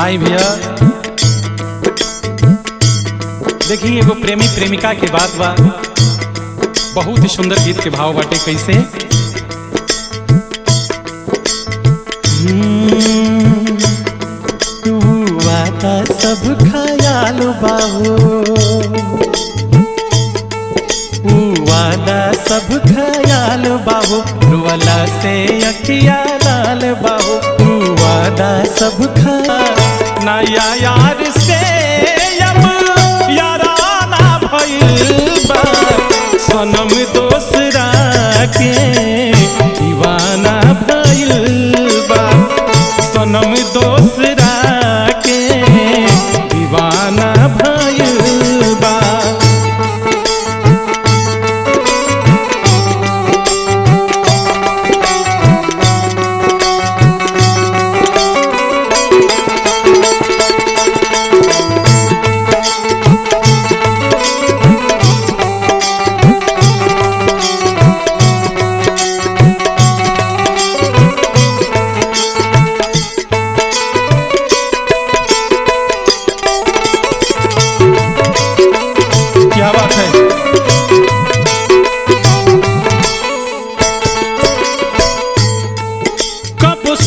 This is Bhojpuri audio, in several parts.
आई भैया देखिए एगो प्रेमी प्रेमिका के बात बा। बहुत ही सुंदर गीत के भाव बाटे कैसे वादा सब ख्याल बाहो वादा सब ख्याल बाहो रुवाला से अखिया लाल बाहो वादा सब ख्याल नया यार से अब याराना भइल बा सनम दोसरा के दीवाना भइल बा सनम दोसरा के दीवाना भइल बा।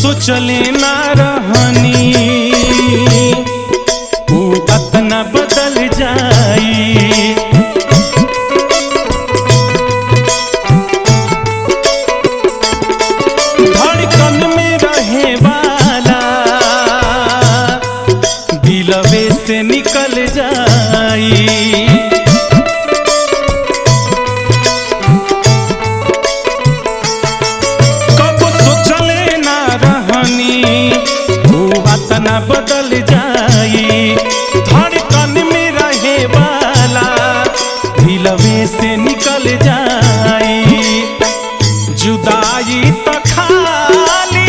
सोचले ना रहनी वो अतना बदल जाई धड़कन में रहे वाला दिलवे से निकल जाई ना बदल जाई धड़कन में रहे वाला दिलवे से निकल जाई जुदाई तो खाली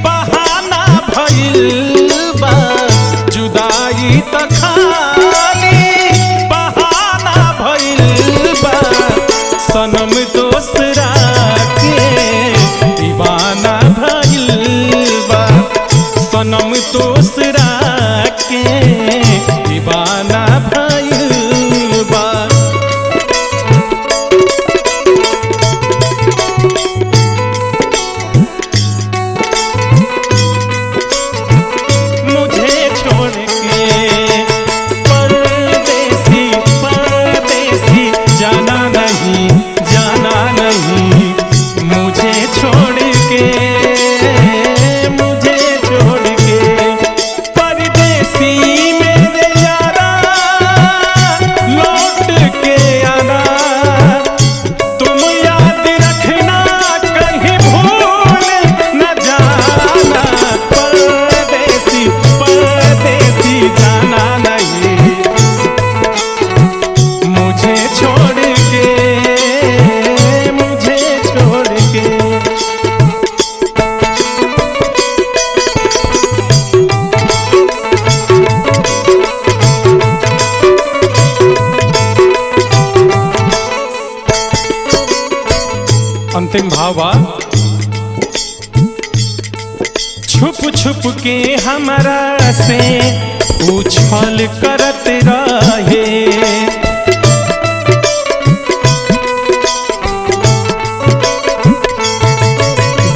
बहाना भइल बा जुदाई तो खाली बहाना भइल बा सनम दोसरा के दीवाना भइल बा सनम दोसरा के दीवाना भइल बा। मुझे छोड़ के परदेसी परदेसी जाना नहीं मुझे छोड़ के अंतिम भावा छुप छुप के हमरा से उछल करत रहे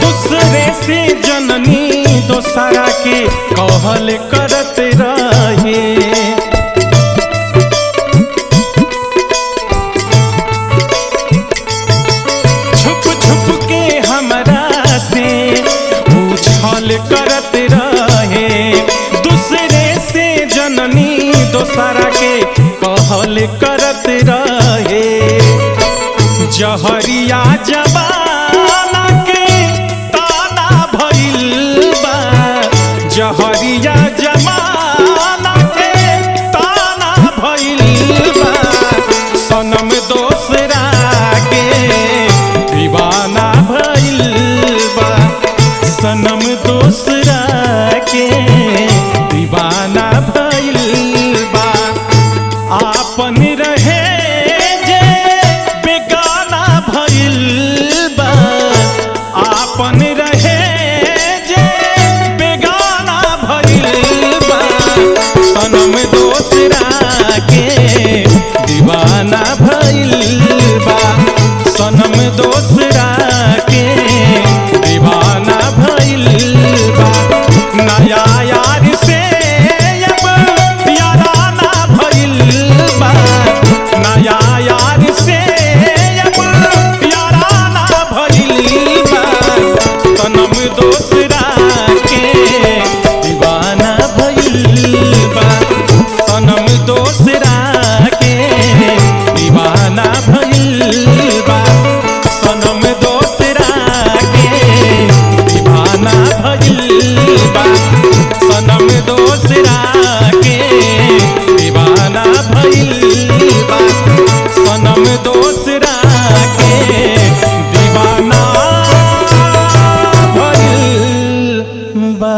दूसरे से जननी दोसरा के कहल करत रहे करत रहे दूसरे से जननी दोसरा के कहल करत रहे जहरिया जमाना के ताना भइल बा जहरिया जमाना के ताना भइल बा सनम दोसरा के दीवाना भइल बा सनम दोसरा के दीवाना भइल बा आपन सनम दोसरा के दीवाना भइल बा, सनम दोसरा के दीवाना भइल बा।